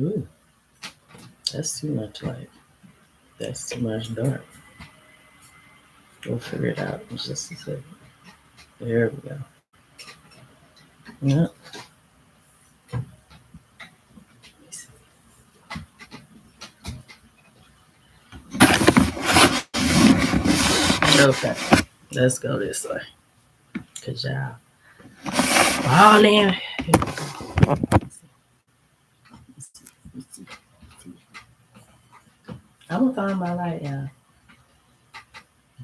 Ooh, that's too much light. That's too much dark. We'll figure it out in just a second. There we go. Yep. Okay, let's go this way. Cause y'all all in. I'm gonna find my light, y'all.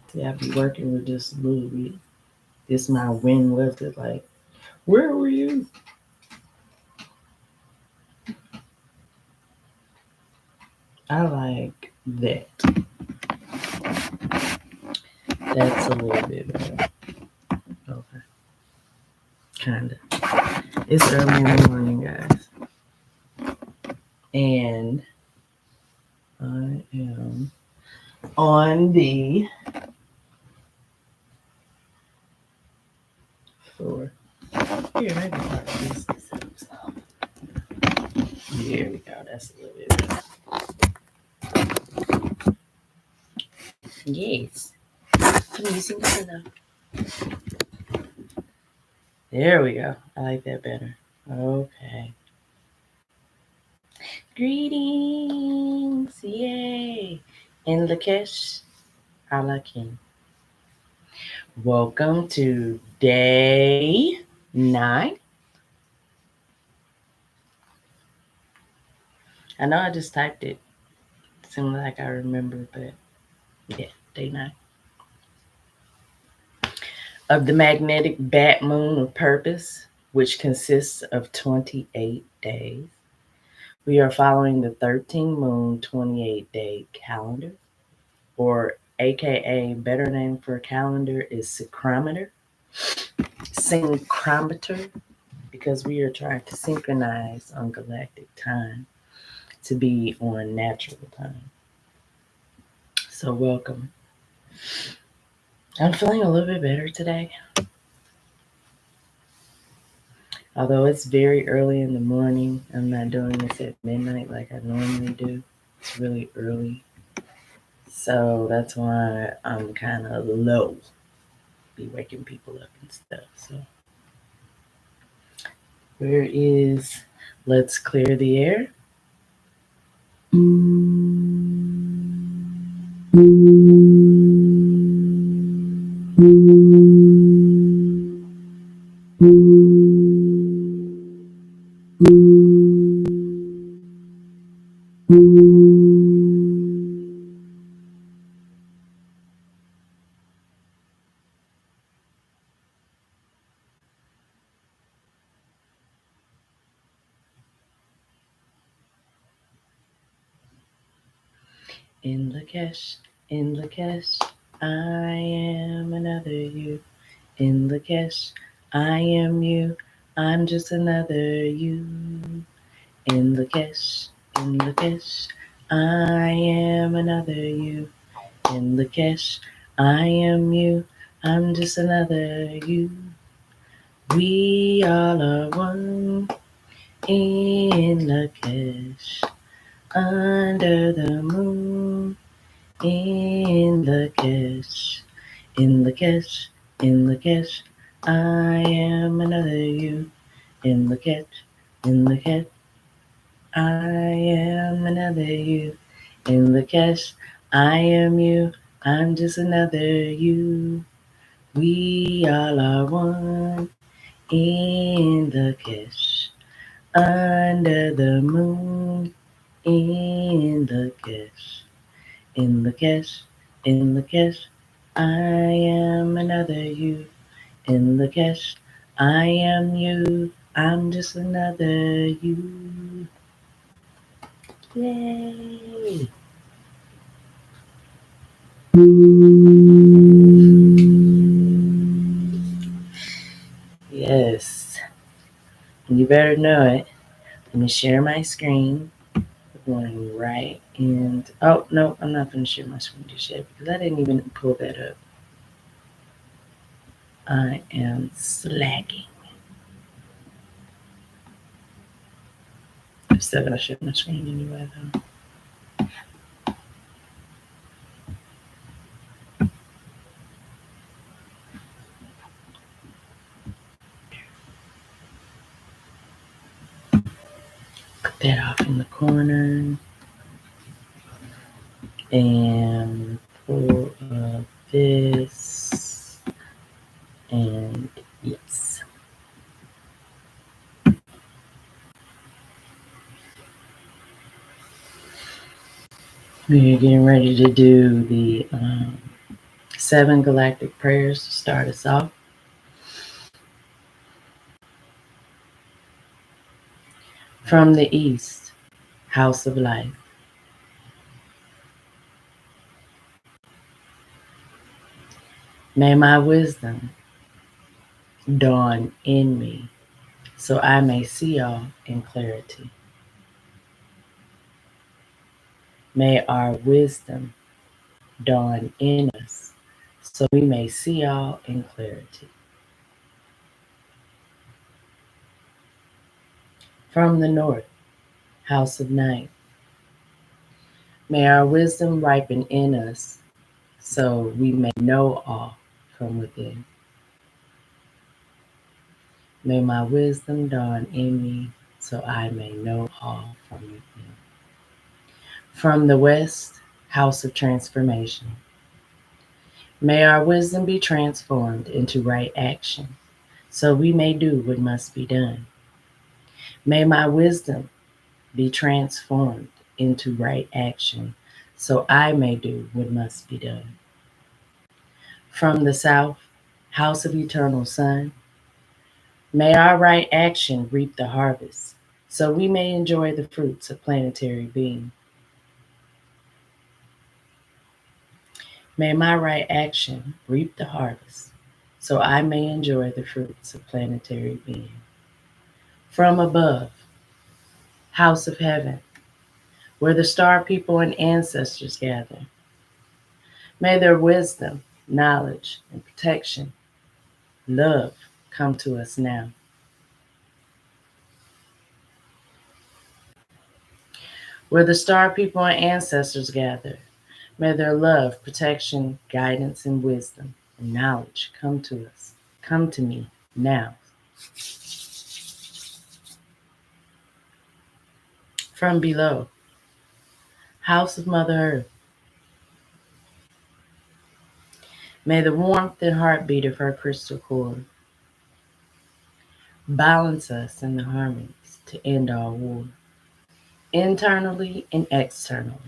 See, I be working with this little bit. This my wind was it like. Where were you? I like that. That's a little bit better. Okay, kinda. It's early in the morning, guys, and I am on the floor. Here, maybe part of this. Here we go. That's a little bit better. Yes. I'm using this enough. There we go. I like that better. Okay. Greetings. Yay. In Lakesh, Alakin. Welcome to day 9. I know I just typed it. It seemed like I remember, but yeah, day 9. Of the magnetic bat moon of purpose, which consists of 28 days. We are following the 13 moon 28-day calendar, or aka better name for a calendar is syncrometer, because we are trying to synchronize on galactic time to be on natural time. So welcome. I'm feeling a little bit better today. Although it's very early in the morning, I'm not doing this at midnight like I normally do. It's really early. So that's why I'm kind of low. Be waking people up and stuff. So where is Let's Clear the Air? In Lakesh, I am another you. In Lakesh, I am you. I'm just another you. In Lakesh, I am another you. In Lakesh, I am you. I'm just another you. We all are one in Lakesh, under the moon. In Lakesh, in Lakesh, in Lakesh, I am another you. In Lakesh, I am another you. In Lakesh, I am you. I'm just another you. We all are one in Lakesh, under the moon. In Lakesh, in Lakesh, in Lakesh, I am another you. In Lakesh, I am you. I'm just another you. Yay! Yes, you better know it. Let me share my screen. We're going right and oh no, I'm not going to share my screen just yet because I didn't even pull that up. I am slacking. Still gonna share my screen anyway, though. Put that off in the corner and pull up this, and yes. We're getting ready to do the 7 galactic prayers to start us off. From the East, House of Life. May my wisdom dawn in me so I may see all in clarity. May our wisdom dawn in us so we may see all in clarity. From the North, House of Night. May our wisdom ripen in us so we may know all from within. May my wisdom dawn in me so I may know all from within. From the West, House of Transformation. May our wisdom be transformed into right action so we may do what must be done. May my wisdom be transformed into right action so I may do what must be done. From the South, House of Eternal Sun. May our right action reap the harvest so we may enjoy the fruits of planetary being. May my right action reap the harvest so I may enjoy the fruits of planetary being. From above, House of Heaven, where the star people and ancestors gather. May their wisdom, knowledge, and protection, love come to us now. Where the star people and ancestors gather, may their love, protection, guidance, and wisdom and knowledge come to us. Come to me now. From below, House of Mother Earth. May the warmth and heartbeat of her crystal core balance us in the harmonies to end all war, internally and externally.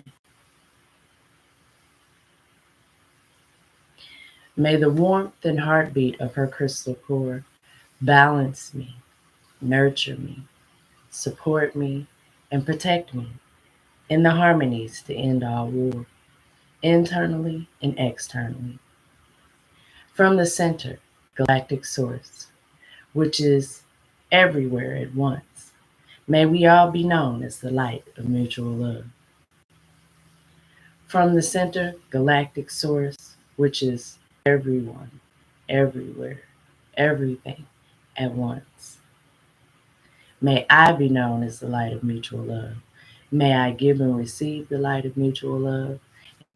May the warmth and heartbeat of her crystal core balance me, nurture me, support me, and protect me in the harmonies to end all war, internally and externally. From the center, galactic source, which is everywhere at once, may we all be known as the light of mutual love. From the center, galactic source, which is everyone, everywhere, everything at once. May I be known as the light of mutual love. May I give and receive the light of mutual love.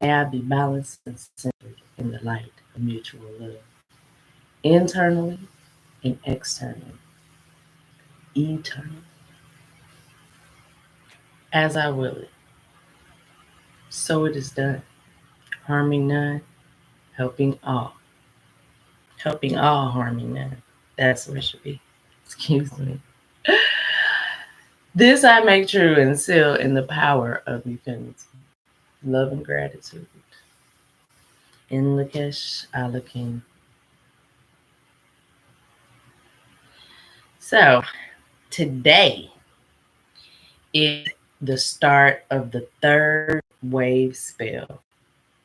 May I be balanced and centered in the light of mutual love, internally and externally, eternally. As I will it, so it is done. Harming none, helping all. Helping all, harming none. That's what it should be. Excuse me. This I make true and seal in the power of infinity. Love and gratitude. In Lakesh Alakin. So today is the start of the third wave spell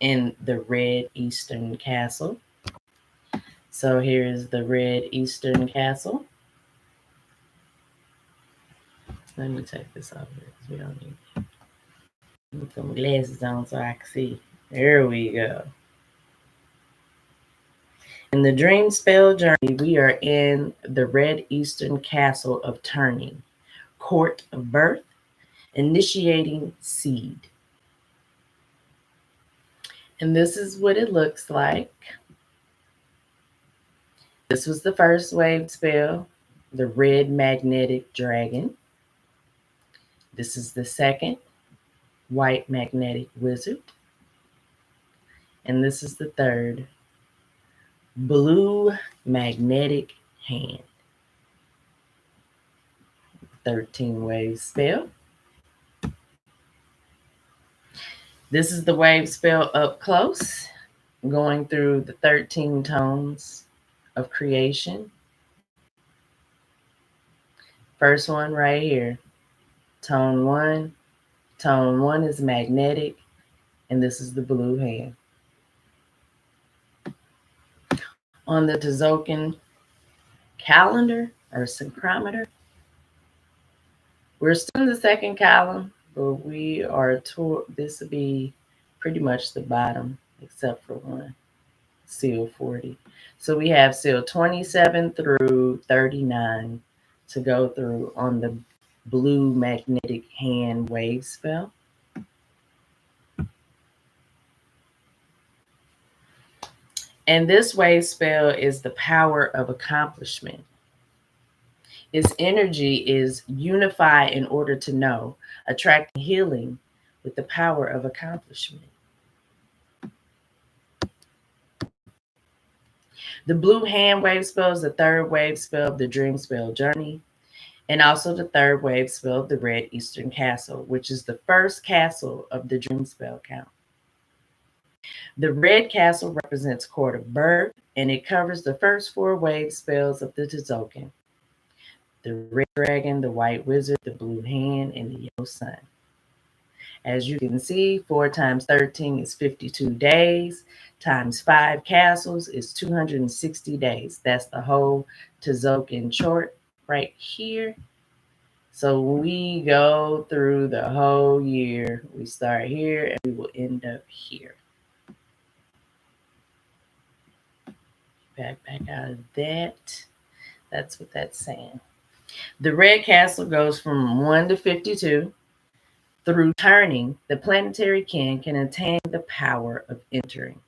in the Red Eastern Castle. So here's the Red Eastern Castle. Let me take this off here because we don't need it. Put some glasses on so I can see. There we go. In the Dream Spell Journey, we are in the Red Eastern Castle of Turning, Court of Birth, initiating seed. And this is what it looks like. This was the first wave spell, the red magnetic dragon. This is the second, white magnetic wizard. And this is the third, blue magnetic hand. 13 wave spell. This is the wave spell up close, going through the 13 tones of creation. First one right here, tone 1. Tone 1 is magnetic, and this is the blue hand. On the Tzolk'in calendar or synchrometer, we're still in the second column, but we are this will be pretty much the bottom, except for one, seal 40. So we have seal 27 through 39 to go through on the blue magnetic hand wave spell. And this wave spell is the power of accomplishment. Its energy is unify in order to know, attracting healing with the power of accomplishment. The blue hand wave spell is the third wave spell of the dream spell journey, and also the third wave spell of the red eastern castle, which is the first castle of the dream spell count. The red castle represents court of birth, and it covers the first 4 wave spells of the Tzolk'in: the red dragon, the white wizard, the blue hand, and the yellow sun. As you can see, 4 times 13 is 52 days, times 5 castles is 260 days. That's the whole Tzolk'in chart right here. So we go through the whole year. We start here and we will end up here. Back out of that. That's what that's saying. The red castle goes from 1 to 52. Through turning, the planetary kin can attain the power of entering.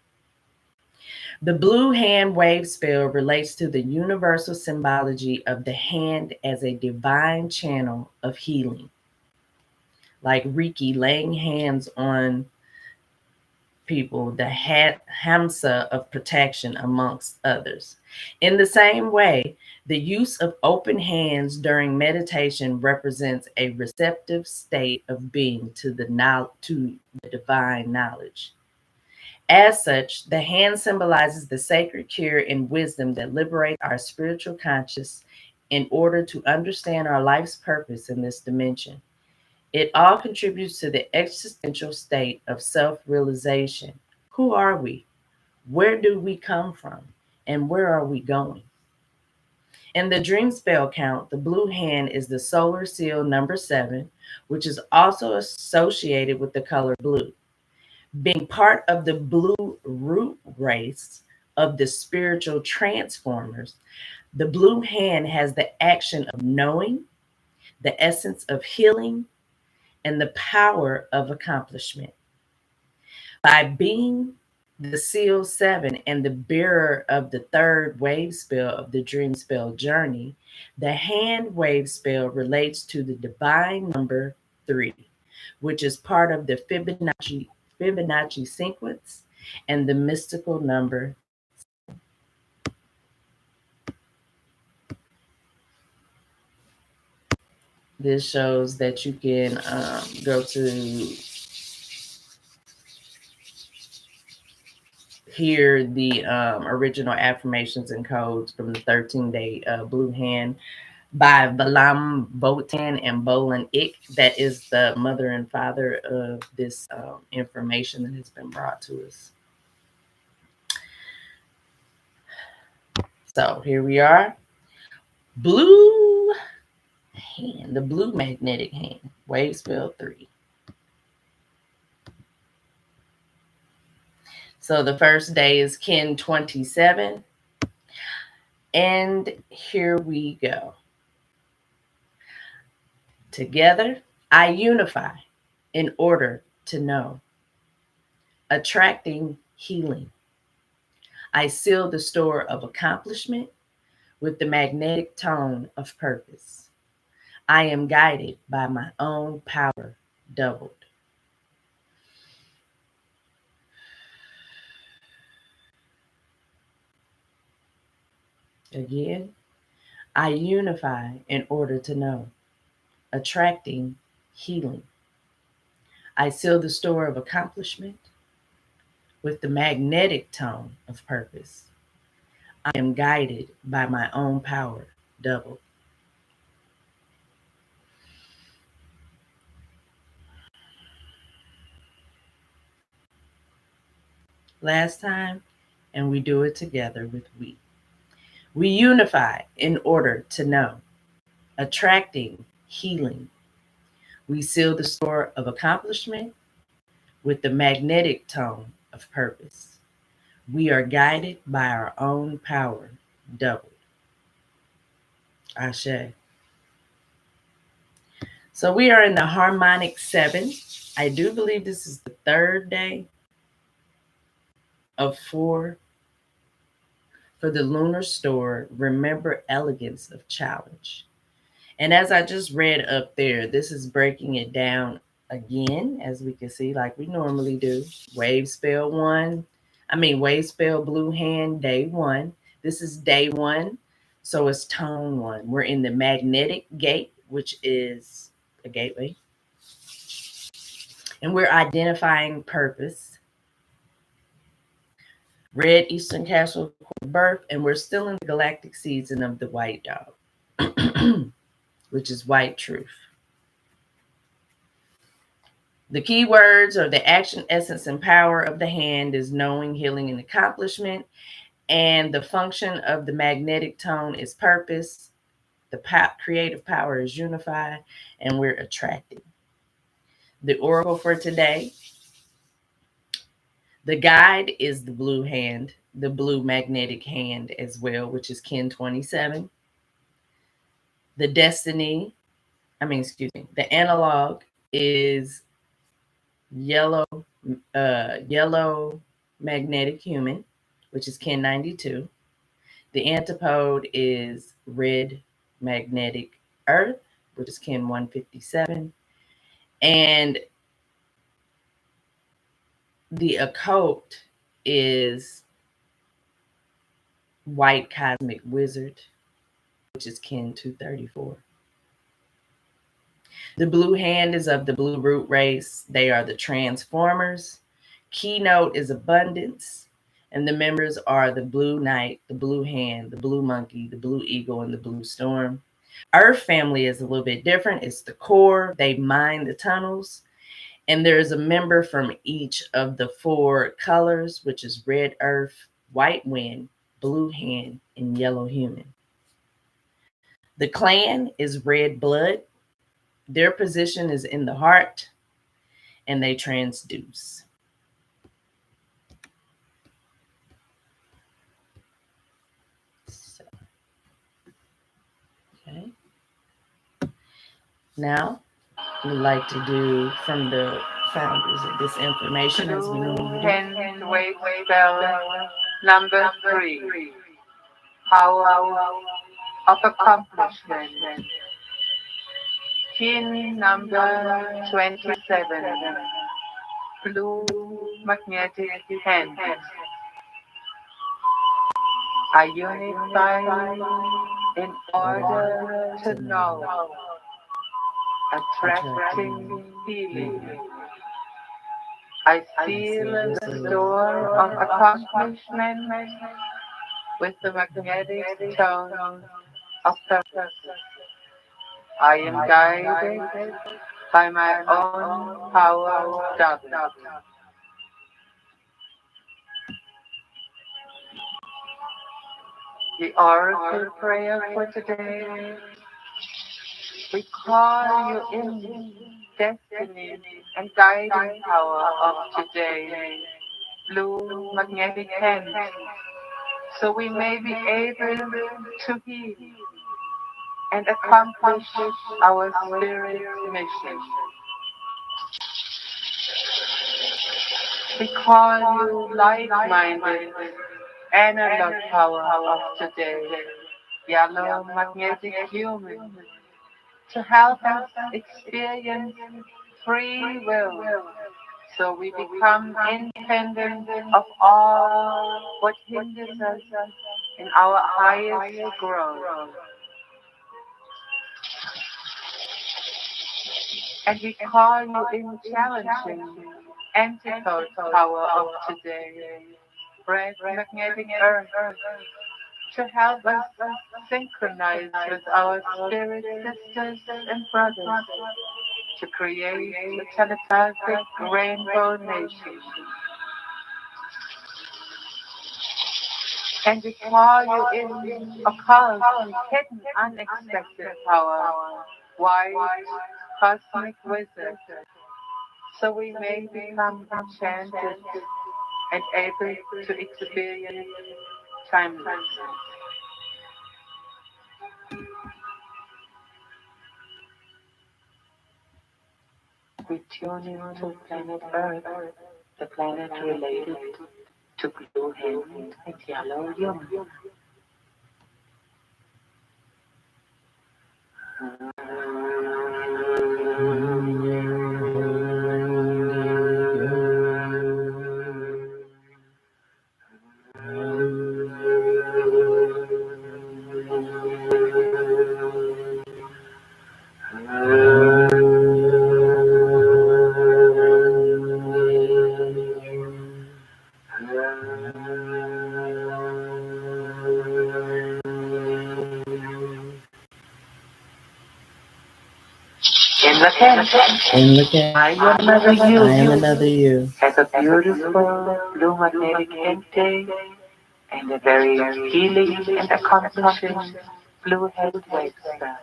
The blue hand wave spell relates to the universal symbology of the hand as a divine channel of healing, like Reiki, laying hands on people, the Hamsa of protection, amongst others. In the same way, the use of open hands during meditation represents a receptive state of being to the divine knowledge. As such, the hand symbolizes the sacred cure and wisdom that liberate our spiritual conscious in order to understand our life's purpose in this dimension. It all contributes to the existential state of self-realization. Who are we? Where do we come from? And where are we going? In the dream spell count, the blue hand is the solar seal number 7, which is also associated with the color blue. Being part of the blue root race of the spiritual transformers, the blue hand has the action of knowing, the essence of healing, and the power of accomplishment. By being the seal 7 and the bearer of the third wave spell of the dream spell journey, the hand wave spell relates to the divine number 3, which is part of the Fibonacci sequence and the mystical number. This shows that you can go to hear the original affirmations and codes from the 13-day blue hand by Valam Botan and Bolan Ik. That is the mother and father of this information that has been brought to us. So here we are. Blue hand, the blue magnetic hand, wave spell 3. So the first day is Kin 27. And here we go. Together, I unify in order to know, attracting healing. I seal the store of accomplishment with the magnetic tone of purpose. I am guided by my own power doubled. Again, I unify in order to know, attracting healing. I seal the store of accomplishment with the magnetic tone of purpose. I am guided by my own power doubled. Last time, and we do it together with we. We unify in order to know, attracting healing. We seal the store of accomplishment with the magnetic tone of purpose. We are guided by our own power doubled. Ashe. So we are in the harmonic 7. I do believe this is the third day of 4 for the lunar store. Remember elegance of challenge. And as I just read up there, this is breaking it down again, as we can see, like we normally do. WAVESPELL blue hand, day 1. This is day 1, so it's tone 1. We're in the magnetic gate, which is a gateway. And we're identifying purpose. Red Eastern Castle birth, and we're still in the galactic season of the white dog, which is white truth. The key words or the action, essence, and power of the hand is knowing, healing, and accomplishment. And the function of the magnetic tone is purpose. The creative power is unified, and we're attracting. The oracle for today, the guide is the blue hand, the blue magnetic hand as well, which is Kin 27. The the analog is yellow magnetic human, which is Kin 92. The antipode is red magnetic earth, which is Kin 157. And the occult is white cosmic wizard, which is Kin 234. The blue hand is of the blue root race. They are the transformers. Keynote is abundance. And the members are the blue knight, the blue hand, the blue monkey, the blue eagle, and the blue storm. Earth family is a little bit different. It's the core. They mine the tunnels. And there's a member from each of the 4 colors, which is red earth, white wind, blue hand, and yellow human. The clan is red blood. Their position is in the heart, and they transduce. So, okay. Now, we'd like to do from the founders of this information as we normally do. WAVESPELL number 3. Power of accomplishment. Kin number 27. Blue magnetic hand. I unify in order to know, attracting healing. I seal the door of accomplishment with the magnetic tone of purpose. I am guided by my own power doubled. The oracle prayer for today. We call you in destiny and guiding power of today. Blue magnetic hand, so we may be able to heal and accomplish our spirit's mission. We call you light-minded, analog power of today, yellow magnetic human, to help us experience free will so we become independent of all what hinders us in our highest growth. And we call you in challenging antidote power of today, red magnetic earth, to help us synchronize with our spirit sisters and brothers to create a telepathic rainbow nation. And we call you in occult, hidden, unexpected power, wise, cosmic wizard, so we may become enchanted and able to experience timeless. We tune into planet Earth, the planet related to blue hand and yellow human. In the tent, I am another you. I am another you. Has a beautiful blue magnetic intake and a very healing and accomplishing blue head wave spell.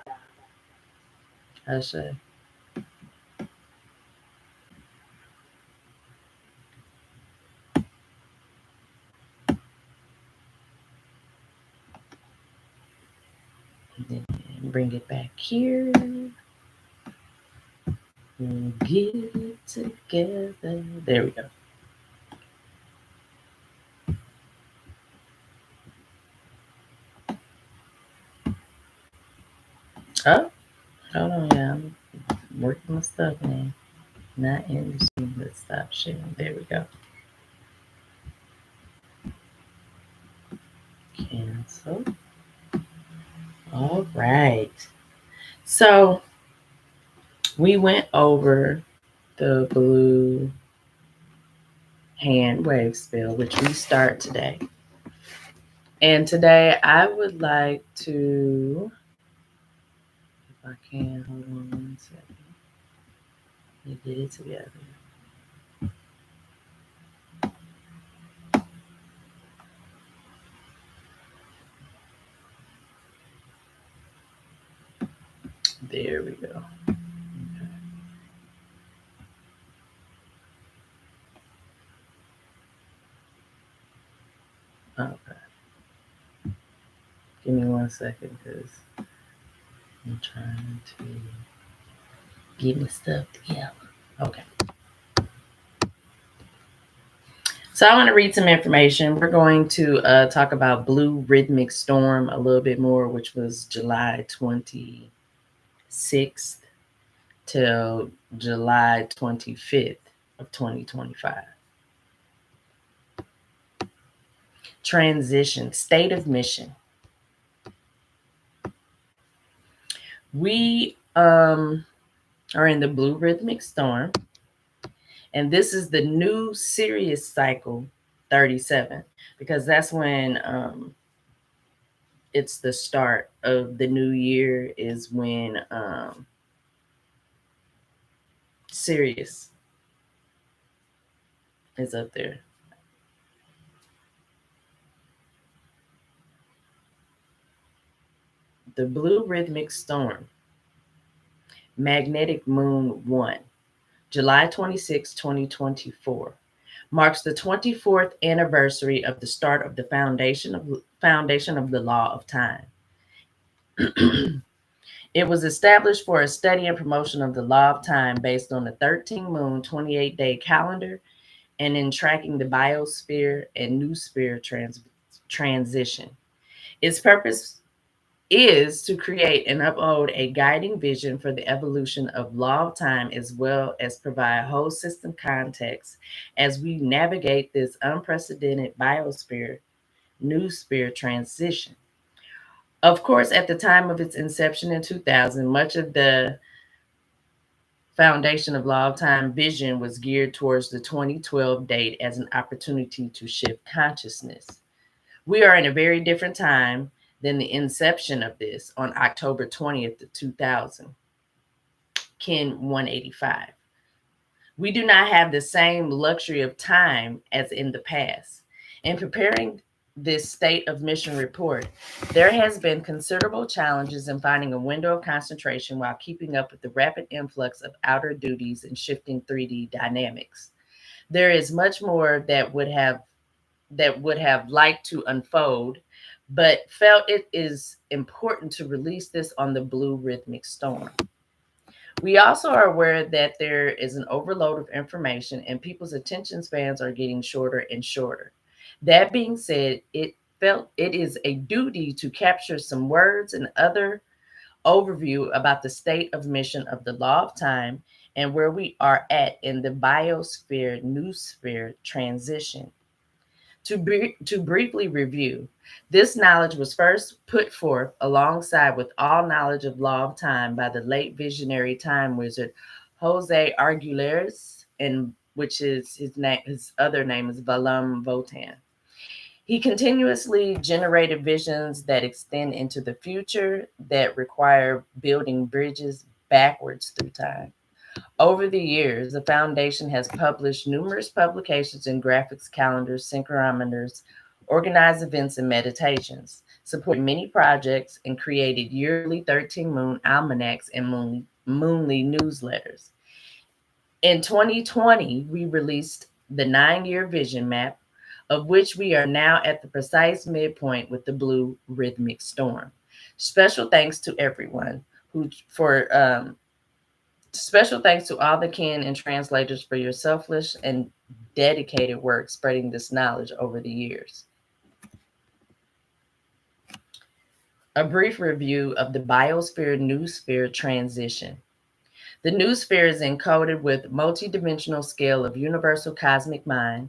I say. Then bring it back here. We'll get it together. There we go. Oh, hold on, yeah. I'm working my stuff now. Not in the screen. Let's stop sharing. There we go. Cancel. All right. So we went over the blue hand wave spell, which we start today. And today I would like to, if I can, hold on 1 second. Let me get it together. There we go. Okay. Give me 1 second because I'm trying to get my stuff together. Okay. So I want to read some information. We're going to talk about Blue Rhythmic Storm a little bit more, which was July 26th till July 25th of 2025. Transition, state of mission. We are in the Blue Rhythmic Storm, and this is the new Sirius cycle 37, because that's when it's the start of the new year, is when Sirius is up there. The Blue Rhythmic Storm, Magnetic Moon 1, July 26, 2024, marks the 24th anniversary of the start of the foundation of the law of time. It was established for a study and promotion of the law of time based on the 13 moon 28-day calendar and in tracking the biosphere and noosphere transition. Its purpose is to create and uphold a guiding vision for the evolution of law of time, as well as provide whole system context as we navigate this unprecedented biosphere noosphere transition. Of course, at the time of its inception in 2000, much of the foundation of law of time vision was geared towards the 2012 date as an opportunity to shift consciousness. We are in a very different time than the inception of this on October 20th, 2000, Kin 185. We do not have the same luxury of time as in the past. In preparing this state of mission report, there has been considerable challenges in finding a window of concentration while keeping up with the rapid influx of outer duties and shifting 3D dynamics. There is much more that would have liked to unfold, but felt it is important to release this on the Blue Rhythmic Storm. We also are aware that there is an overload of information and people's attention spans are getting shorter and shorter. That being said, it felt it is a duty to capture some words and other overview about the state of mission of the law of time and where we are at in the biosphere noosphere transition. To briefly review, this knowledge was first put forth alongside with all knowledge of law of time by the late visionary time wizard Jose Arguelles, and which is his name. His other name is Valam Votan. He continuously generated visions that extend into the future that require building bridges backwards through time. Over the years, the foundation has published numerous publications in graphics, calendars, synchrometers, organized events, and meditations, supported many projects, and created yearly 13 moon almanacs and moonly newsletters. In 2020, we released the 9-year vision map, of which we are now at the precise midpoint with the Blue Rhythmic Storm. Special thanks to everyone who for Special thanks to all the kin and translators for your selfless and dedicated work spreading this knowledge over the years. A brief review of the biosphere noosphere transition. The noosphere is encoded with multidimensional scale of universal cosmic mind.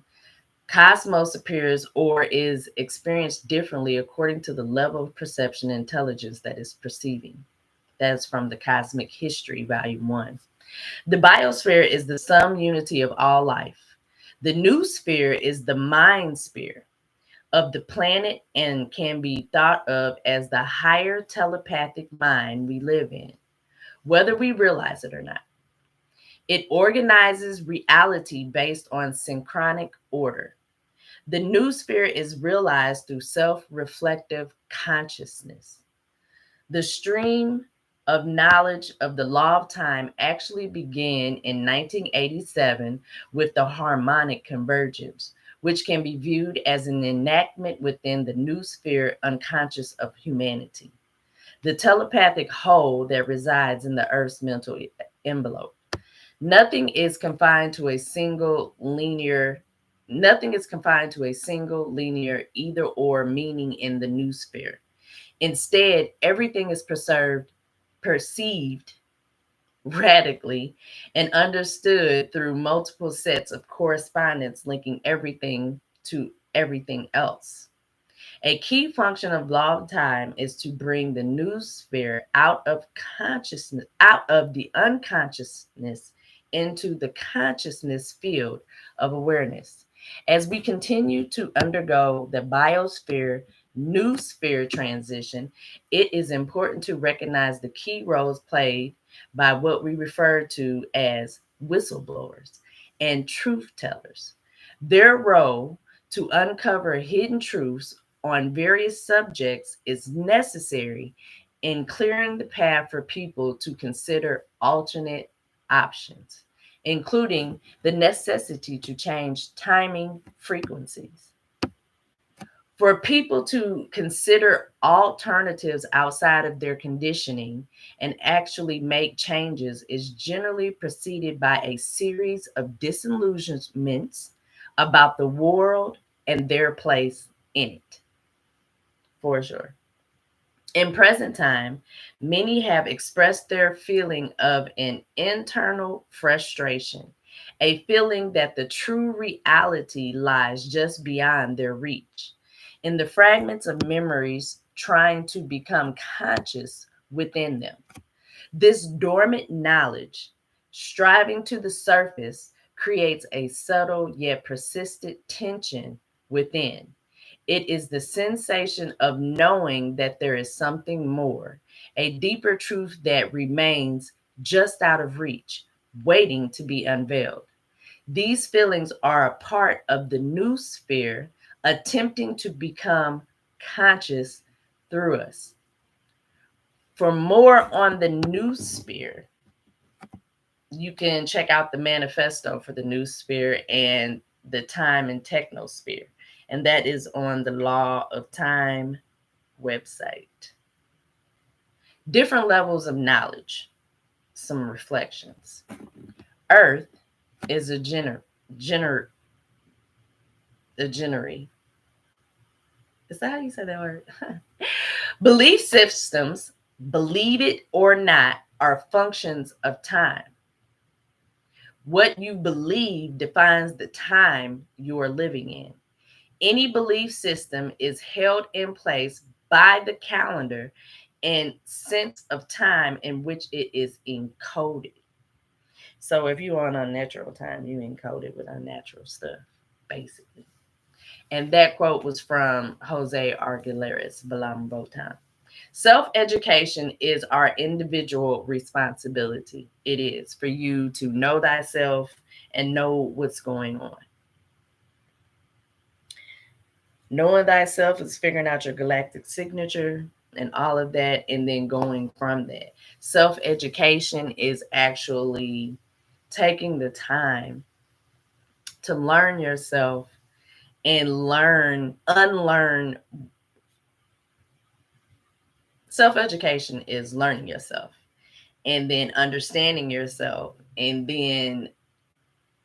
Cosmos appears or is experienced differently according to the level of perception and intelligence that is perceiving. That's from the Cosmic History, Volume 1. The biosphere is the sum unity of all life. The noosphere is the mind sphere of the planet and can be thought of as the higher telepathic mind we live in, whether we realize it or not. It organizes reality based on synchronic order. The noosphere is realized through self-reflective consciousness. The stream of knowledge of the law of time actually began in 1987 with the harmonic convergence, which can be viewed as an enactment within the noosphere unconscious of humanity, the telepathic whole that resides in the Earth's mental envelope. Nothing is confined to a single linear Nothing is confined to a single linear either or meaning in the noosphere. Instead, everything is perceived radically and understood through multiple sets of correspondence linking everything to everything else. A key function of law of time is to bring the noosphere out of the unconsciousness into the consciousness field of awareness. As we continue to undergo the biosphere noosphere transition, it is important to recognize the key roles played by what we refer to as whistleblowers and truth tellers. Their role to uncover hidden truths on various subjects is necessary in clearing the path for people to consider alternate options, including the necessity to change timing frequencies. For people to consider alternatives outside of their conditioning and actually make changes is generally preceded by a series of disillusionments, about the world and their place in it, for sure. In present time, many have expressed their feeling of an internal frustration, a feeling that the true reality lies just beyond their reach, in the fragments of memories trying to become conscious within them. This dormant knowledge, striving to the surface, creates a subtle yet persistent tension within. It is the sensation of knowing that there is something more, a deeper truth that remains just out of reach, waiting to be unveiled. These feelings are a part of the new sphere, attempting to become conscious through us. For more on the new sphere, you can check out the manifesto for the new sphere and the time and technosphere. And that is on the Law of Time website. Different levels of knowledge, some reflections. Earth is a a generary. Is that how you say that word? Belief systems, believe it or not, are functions of time. What you believe defines the time you are living in. Any belief system is held in place by the calendar and sense of time in which it is encoded. So if you're on unnatural time, you encode it with unnatural stuff, basically. And that quote was from Jose Arguelles, Balam Botan. Self-education is our individual responsibility. It is for you to know thyself and know what's going on. Knowing thyself is figuring out your galactic signature and all of that, and then going from that. Self-education is actually taking the time to learn yourself and unlearn. Self-education is learning yourself and then understanding yourself and then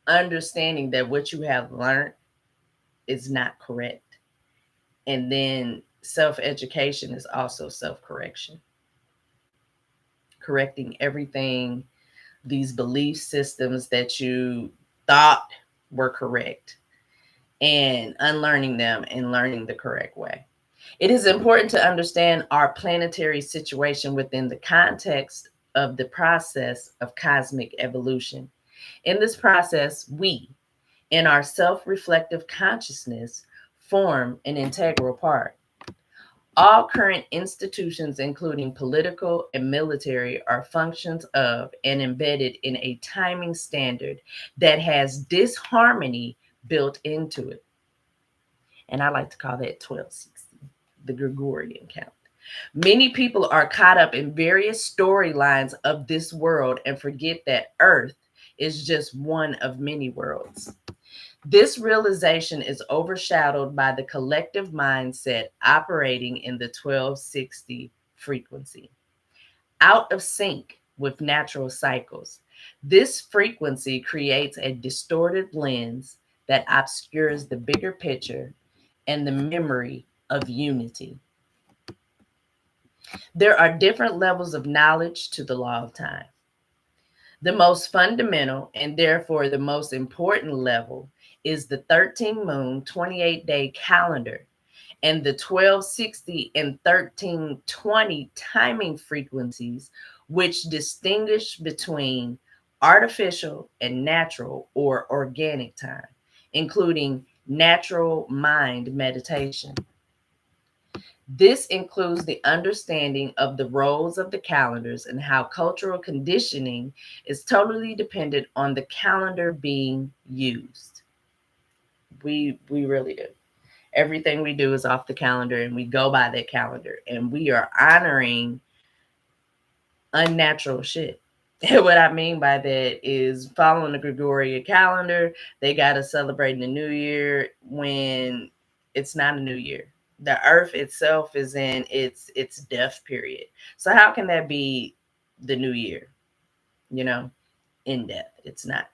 understanding that what you have learned is not correct. And then self-education is also self-correction, correcting everything, these belief systems that you thought were correct, and unlearning them and learning the correct way. It is important to understand our planetary situation within the context of the process of cosmic evolution. In this process, we, in our self reflective consciousness, form an integral part. All current institutions, including political and military, are functions of and embedded in a timing standard that has disharmony built into it. And I like to call that 1260, the Gregorian count. Many people are caught up in various storylines of this world and forget that Earth is just one of many worlds. This realization is overshadowed by the collective mindset operating in the 1260 frequency, out of sync with natural cycles. This frequency creates a distorted lens that obscures the bigger picture and the memory of unity. There are different levels of knowledge to the law of time. The most fundamental and therefore the most important level is the 13 moon 28-day calendar and the 1260 and 1320 timing frequencies, which distinguish between artificial and natural or organic time, including natural mind meditation. This includes the understanding of the roles of the calendars and how cultural conditioning is totally dependent on the calendar being used. We really do. Everything we do is off the calendar and we go by that calendar and we are honoring unnatural shit. And what I mean by that is following the Gregorian calendar, they got to celebrate the new year when it's not a new year. The earth itself is in its death period. So how can that be the new year? You know, in death. It's not.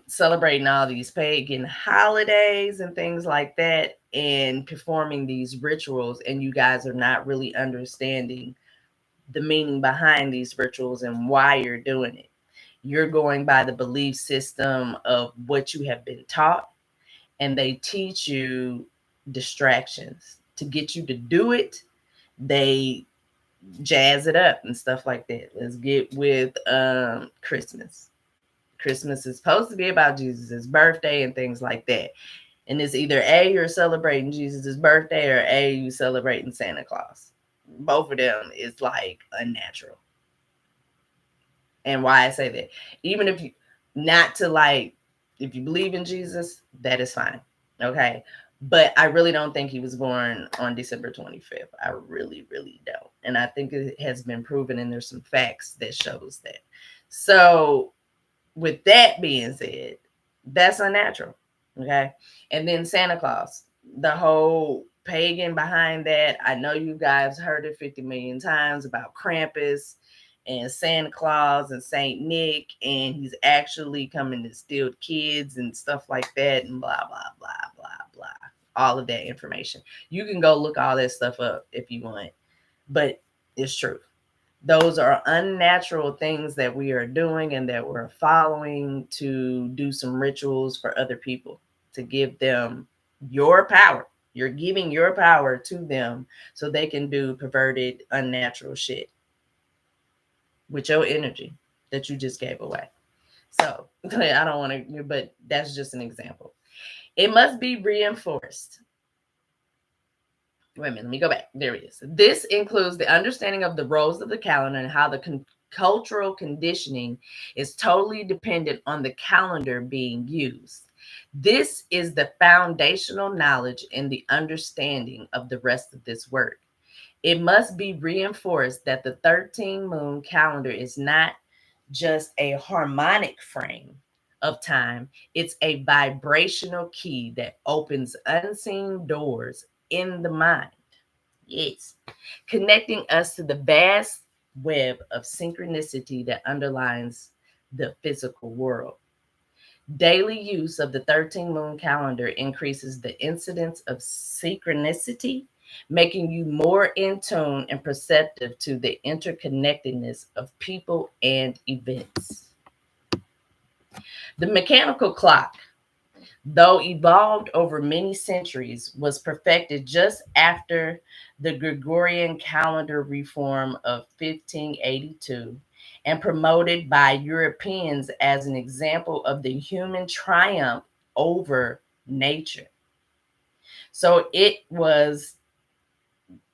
celebrating all these pagan holidays and things like that and performing these rituals, and you guys are not really understanding the meaning behind these rituals and why you're doing it. You're going by the belief system of what you have been taught, and they teach you distractions to get you to do it. They jazz it up and stuff like that. Let's get with Christmas. Christmas is supposed to be about Jesus' birthday and things like that. And it's either A, you're celebrating Jesus' birthday, or A, you celebrating Santa Claus. Both of them is like unnatural. And why I say that, even if you not to like, if you believe in Jesus, that is fine. Okay. But I really don't think he was born on December 25th. I really, really don't. And I think it has been proven, and there's some facts that shows that. So with that being said, that's unnatural. Okay. And then Santa Claus, the whole pagan behind that. I know you guys heard it 50 million times about Krampus and Santa Claus and Saint Nick, and he's actually coming to steal kids and stuff like that, and blah, blah, blah, blah, blah. All of that information. You can go look all that stuff up if you want, but it's true. Those are unnatural things that we are doing and that we're following to do some rituals for other people, to give them your power. You're giving your power to them so they can do perverted, unnatural shit with your energy that you just gave away. So I don't want to, but that's just an example. It must be reinforced. Wait a minute, let me go back. There it is. This includes the understanding of the roles of the calendar and how the cultural conditioning is totally dependent on the calendar being used. This is the foundational knowledge and the understanding of the rest of this work. It must be reinforced that the 13 moon calendar is not just a harmonic frame of time, it's a vibrational key that opens unseen doors in the mind. Yes. Connecting us to the vast web of synchronicity that underlines the physical world. Daily use of the 13 moon calendar increases the incidence of synchronicity, making you more in tune and perceptive to the interconnectedness of people and events. The mechanical clock, though evolved over many centuries, was perfected just after the Gregorian calendar reform of 1582 and promoted by Europeans as an example of the human triumph over nature. So it was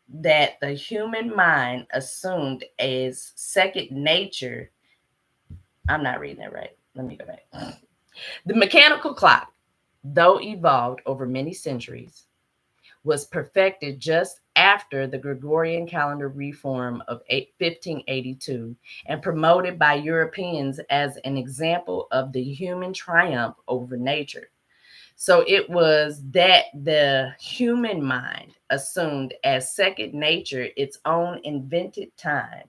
that the human mind assumed as second nature. I'm not reading that right. Let me go back. The mechanical clock, though evolved over many centuries, was perfected just after the Gregorian calendar reform of 1582 and promoted by Europeans as an example of the human triumph over nature. So it was that the human mind assumed as second nature its own invented time,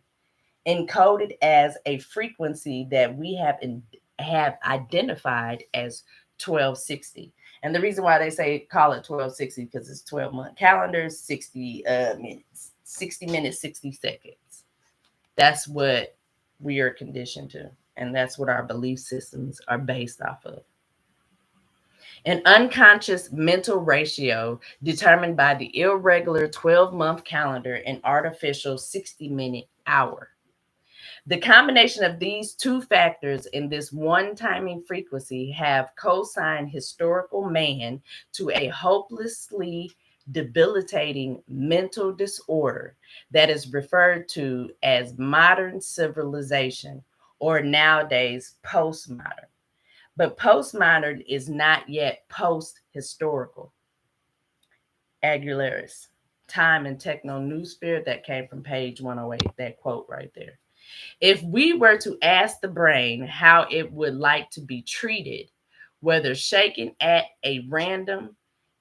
encoded as a frequency that we have identified as 1260. And the reason why they say call it 1260 because it's 12-month calendars, 60 minutes, 60 minutes, 60 seconds. That's what we are conditioned to, and that's what our belief systems are based off of. An unconscious mental ratio determined by the irregular 12-month calendar and artificial 60-minute hour. The combination of these two factors in this one timing frequency have co-signed historical man to a hopelessly debilitating mental disorder that is referred to as modern civilization, or nowadays postmodern. But postmodern is not yet post-historical. Aguilera's Time and Techno New Spirit, that came from page 108, that quote right there. If we were to ask the brain how it would like to be treated, whether shaken at a random,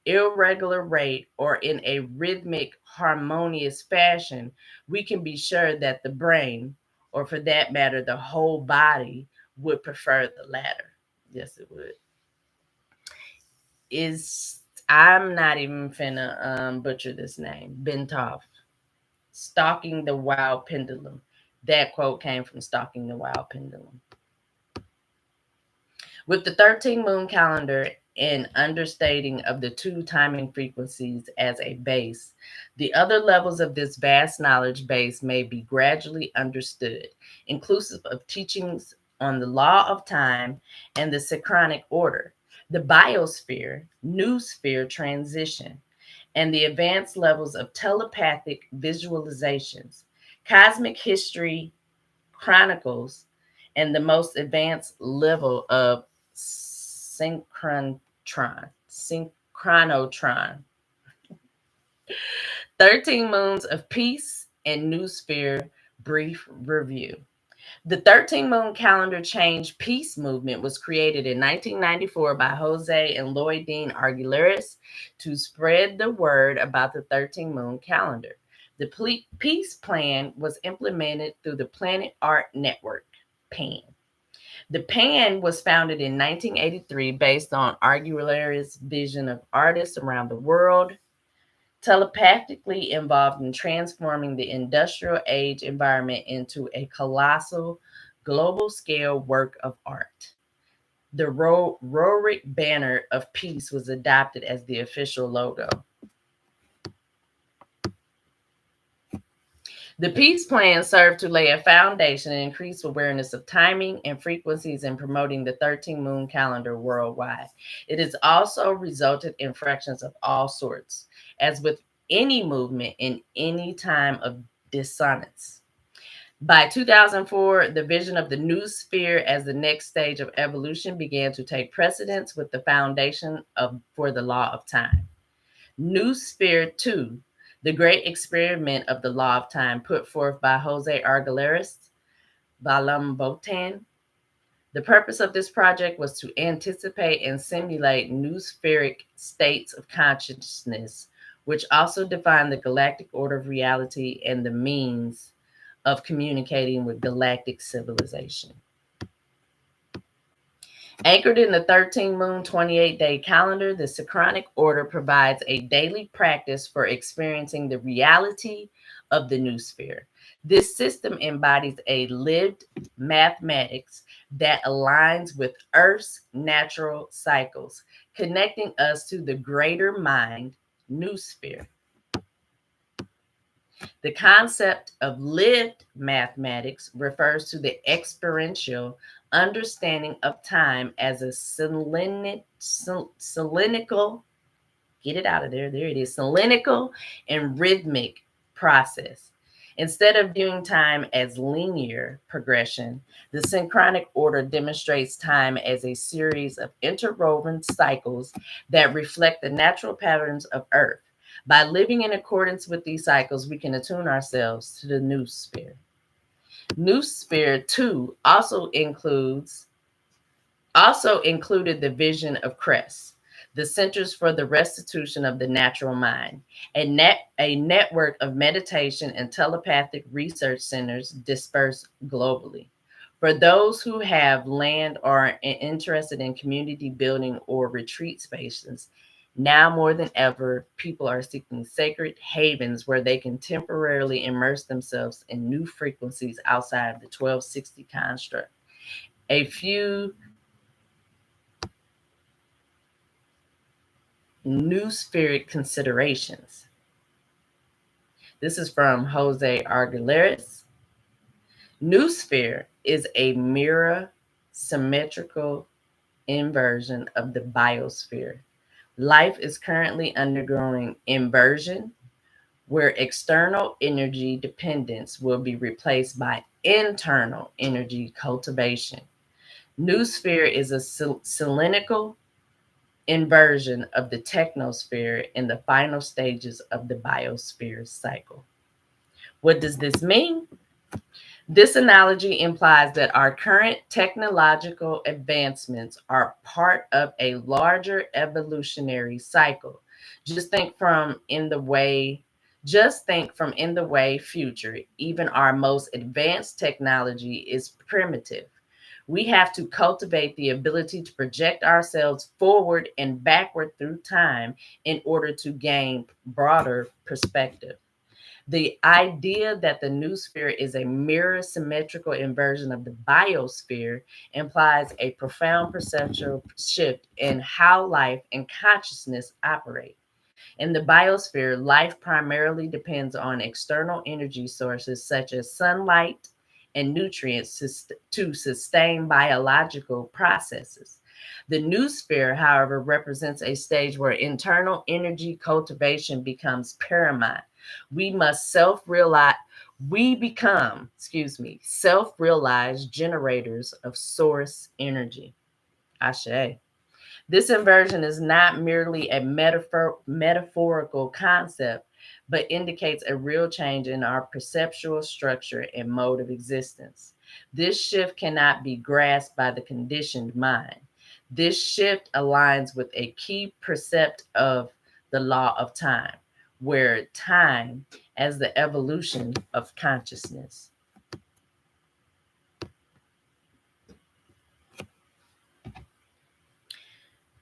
irregular rate or in a rhythmic, harmonious fashion, we can be sure that the brain, or for that matter, the whole body, would prefer the latter. Yes, it would. Is I'm not even finna butcher this name. Bentov. Stalking the Wild Pendulum. That quote came from Stalking the Wild Pendulum. With the 13 moon calendar and understating of the two timing frequencies as a base, the other levels of this vast knowledge base may be gradually understood, inclusive of teachings on the law of time and the synchronic order, the biosphere, new sphere transition, and the advanced levels of telepathic visualizations, cosmic history chronicles, and the most advanced level of synchronotron. 13 moons of peace and new sphere brief review. The 13 moon calendar change peace movement was created in 1994 by Jose and Lloyd Dean Arguelles to spread the word about the 13 moon calendar. The peace plan was implemented through the Planet Art Network, PAN. The PAN was founded in 1983 based on Arguelles' vision of artists around the world telepathically involved in transforming the industrial age environment into a colossal global scale work of art. The Roric banner of peace was adopted as the official logo. The peace plan served to lay a foundation and increase awareness of timing and frequencies in promoting the 13 moon calendar worldwide. It has also resulted in fractions of all sorts, as with any movement in any time of dissonance. By 2004, the vision of the new sphere as the next stage of evolution began to take precedence with the foundation for the law of time. New Sphere 2, the great experiment of the law of time put forth by Jose Arguelles, Balambotan. The purpose of this project was to anticipate and simulate new spheric states of consciousness, which also define the galactic order of reality and the means of communicating with galactic civilization. Anchored in the 13 moon 28-day calendar, the synchronic order provides a daily practice for experiencing the reality of the new sphere. This system embodies a lived mathematics that aligns with Earth's natural cycles, connecting us to the greater mind, new sphere. The concept of lived mathematics refers to the experiential understanding of time as a cylindrical, get it out of there it is, cylindrical and rhythmic process. Instead of viewing time as linear progression, the synchronic order demonstrates time as a series of interwoven cycles that reflect the natural patterns of Earth. By living in accordance with these cycles, we can attune ourselves to the new sphere. New Sphere 2 also included the vision of CREST, the Centers for the Restitution of the Natural Mind, a network of meditation and telepathic research centers dispersed globally. For those who have land or are interested in community building or retreat spaces, now more than ever, people are seeking sacred havens where they can temporarily immerse themselves in new frequencies outside of the 1260 construct. A few new spirit considerations. This is from Jose Arguelles. New sphere is a mirror symmetrical inversion of the biosphere. Life is currently undergoing inversion, where external energy dependence will be replaced by internal energy cultivation. New sphere is a cylindrical inversion of the technosphere in the final stages of the biosphere cycle. What does this mean? This analogy implies that our current technological advancements are part of a larger evolutionary cycle. Just think from in the way future, even our most advanced technology is primitive. We have to cultivate the ability to project ourselves forward and backward through time in order to gain broader perspective. The idea that the noosphere is a mirror symmetrical inversion of the biosphere implies a profound perceptual shift in how life and consciousness operate. In the biosphere, life primarily depends on external energy sources such as sunlight and nutrients to sustain biological processes. The new sphere, however, represents a stage where internal energy cultivation becomes paramount. We must self-realize we become, self-realized generators of source energy. Ashe. This inversion is not merely a metaphorical concept, but indicates a real change in our perceptual structure and mode of existence. This shift cannot be grasped by the conditioned mind. This shift aligns with a key precept of the law of time, where time as the evolution of consciousness.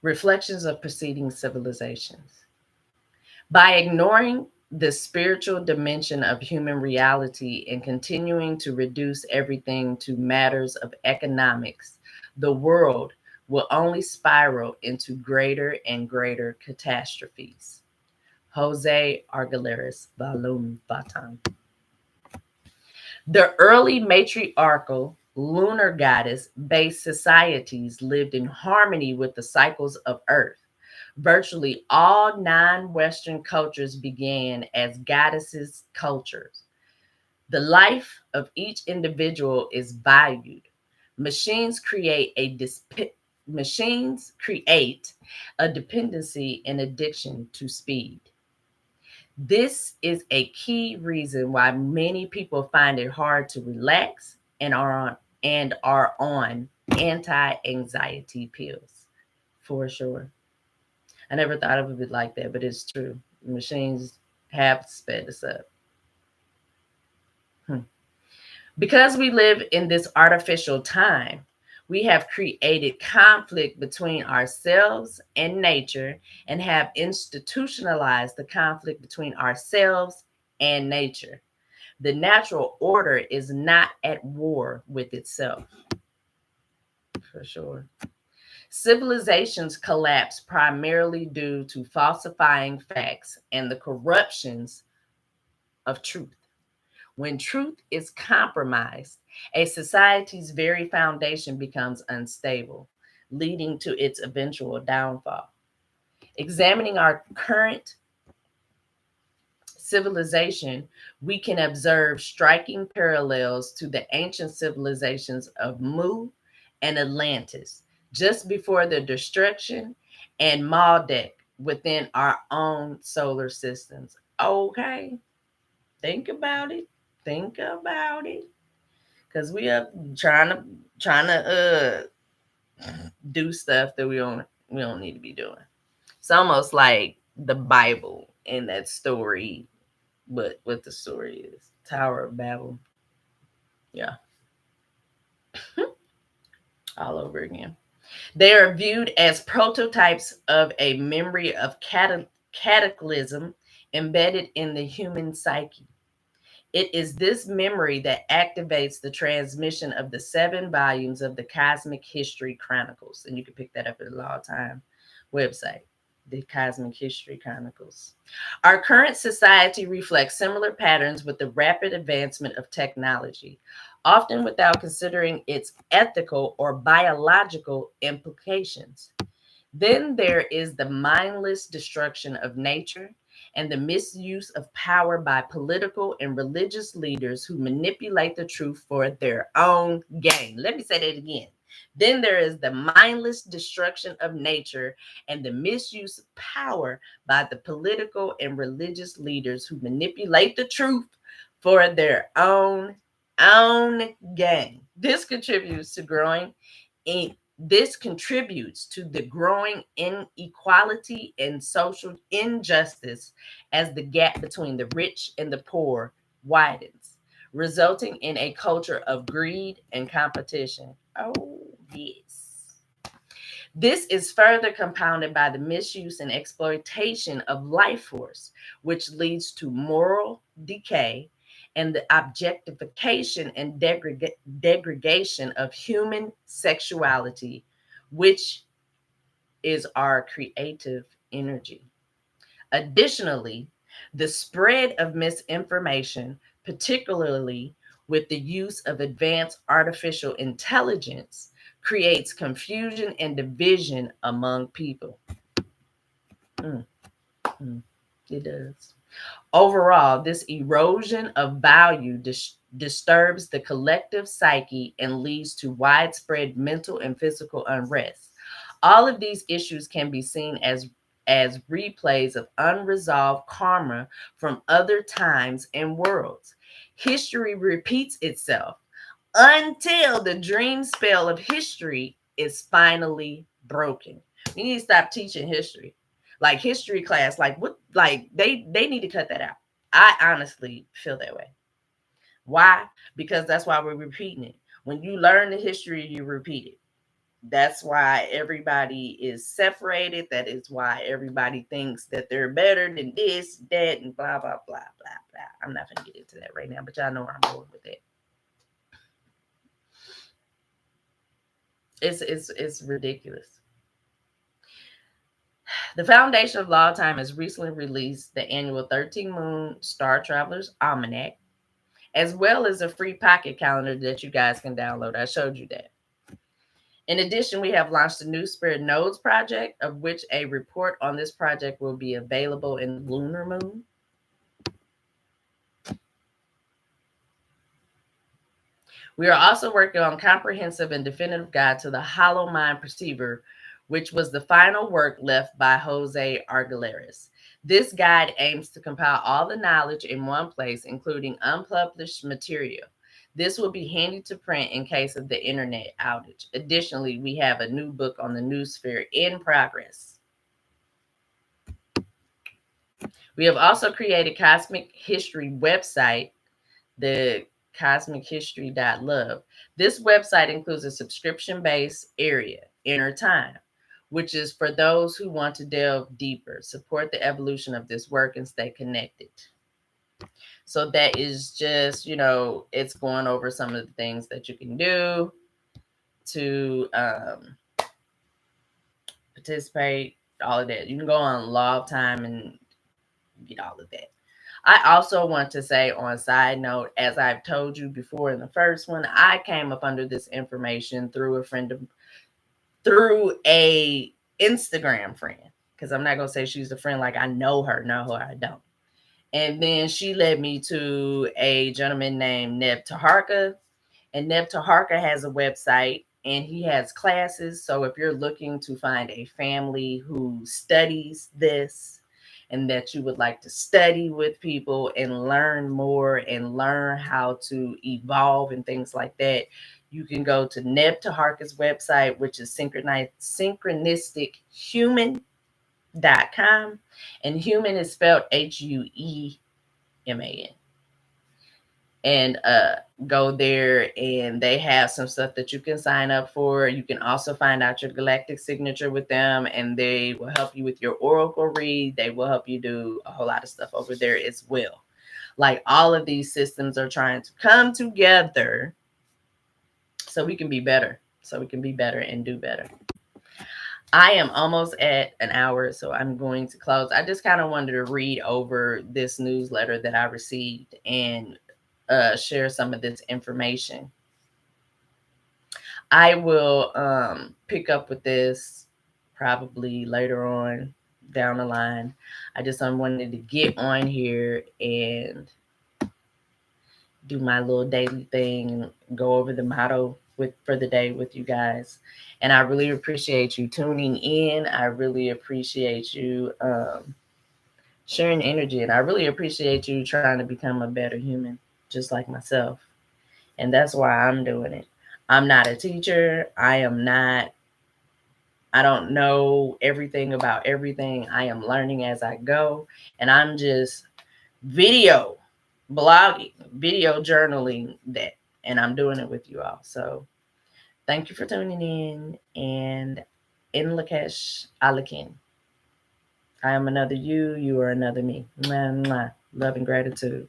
Reflections of preceding civilizations. By ignoring the spiritual dimension of human reality and continuing to reduce everything to matters of economics, the world will only spiral into greater and greater catastrophes. Jose Arguelles, Volume Batam. The early matriarchal lunar goddess based societies lived in harmony with the cycles of Earth. Virtually all non Western cultures began as goddesses' cultures. The life of each individual is valued. Machines create machines create a dependency and addiction to speed. This is a key reason why many people find it hard to relax and are on anti-anxiety pills. For sure. I never thought of it like that, but it's true. Machines have sped us up. Because we live in this artificial time, we have created conflict between ourselves and nature and have institutionalized the conflict between ourselves and nature. The natural order is not at war with itself, for sure. Civilizations collapse primarily due to falsifying facts and the corruptions of truth. When truth is compromised, a society's very foundation becomes unstable, leading to its eventual downfall. Examining our current civilization, we can observe striking parallels to the ancient civilizations of Mu and Atlantis, just before the destruction, and Maldek within our own solar systems. Okay, think about it. Think about it. Because we are trying to do stuff that we don't need to be doing. It's almost like the Bible in that story, but what the story is. Tower of Babel. Yeah. All over again. They are viewed as prototypes of a memory of cataclysm embedded in the human psyche. It is this memory that activates the transmission of the 7 volumes of the Cosmic History Chronicles. And you can pick that up at the Law of Time website, the Cosmic History Chronicles. Our current society reflects similar patterns with the rapid advancement of technology, often without considering its ethical or biological implications. Then there is the mindless destruction of nature and the misuse of power by political and religious leaders who manipulate the truth for their own gain. Let me say that again. Then there is the mindless destruction of nature and the misuse of power by the political and religious leaders who manipulate the truth for their own gain. This contributes to the growing inequality and social injustice as the gap between the rich and the poor widens. resulting in a culture of greed and competition. Oh, yes. This is further compounded by the misuse and exploitation of life force, which leads to moral decay and the objectification and degradation of human sexuality, which is our creative energy. Additionally, the spread of misinformation, particularly with the use of advanced artificial intelligence, creates confusion and division among people. Mm, mm, it does. Overall, this erosion of value disturbs the collective psyche and leads to widespread mental and physical unrest. All of these issues can be seen as replays of unresolved karma from other times and worlds. History repeats itself until the dream spell of history is finally broken. We need to stop teaching history. Like history class, like what, like they need to cut that out. I honestly feel that way. Why? Because that's why we're repeating it. When you learn the history, you repeat it. That's why everybody is separated. That is why everybody thinks that they're better than this, that, and blah, blah, blah, blah, blah. I'm not going to get into that right now, but y'all know where I'm going with it. It's ridiculous. The Foundation of Law Time has recently released the annual 13 Moon Star Travelers Almanac, as well as a free pocket calendar that you guys can download. I showed you that. In addition, we have launched the New Spirit Nodes project, of which a report on this project will be available in Lunar Moon. We are also working on comprehensive and definitive guide to the Hollow Mind Perceiver, which was the final work left by Jose Argaleras. This guide aims to compile all the knowledge in one place, including unpublished material. This will be handy to print in case of the internet outage. Additionally, we have a new book on the noosphere in progress. We have also created Cosmic History website, the cosmichistory.love. This website includes a subscription-based area, Inner Time, which is for those who want to delve deeper, support the evolution of this work, and stay connected. So that is just, it's going over some of the things that you can do to participate, all of that. You can go on Law of Time and get all of that. I also want to say on side note, as I've told you before in the first one, I came up under this information through a Instagram friend, because I'm not going to say she's a friend like I know her, I don't. And then she led me to a gentleman named Neb Taharka, and Neb Taharka has a website and he has classes. So if you're looking to find a family who studies this, and that you would like to study with people and learn more and learn how to evolve and things like that, you can go to Neb Taharka's website, which is synchronistichuman.com. And human is spelled Hueman. And go there, and they have some stuff that you can sign up for. You can also find out your galactic signature with them, and they will help you with your oracle read. They will help you do a whole lot of stuff over there as well. Like, all of these systems are trying to come together so we can be better, and do better. I am almost at an hour, so I'm going to close. I just kind of wanted to read over this newsletter that I received and share some of this information. I will pick up with this probably later on down the line. I just wanted to get on here and do my little daily thing and go over the motto for the day with you guys. And I really appreciate you tuning in. I really appreciate you sharing energy, and I really appreciate you trying to become a better human, just like myself. And that's why I'm doing it. I'm not a teacher. I don't know everything about everything. I am learning as I go. And I'm just video blogging, video journaling that, and I'm doing it with you all. So thank you for tuning in in Lakesh Alakin. I am another you, you are another me. Mwah, mwah. Love and gratitude.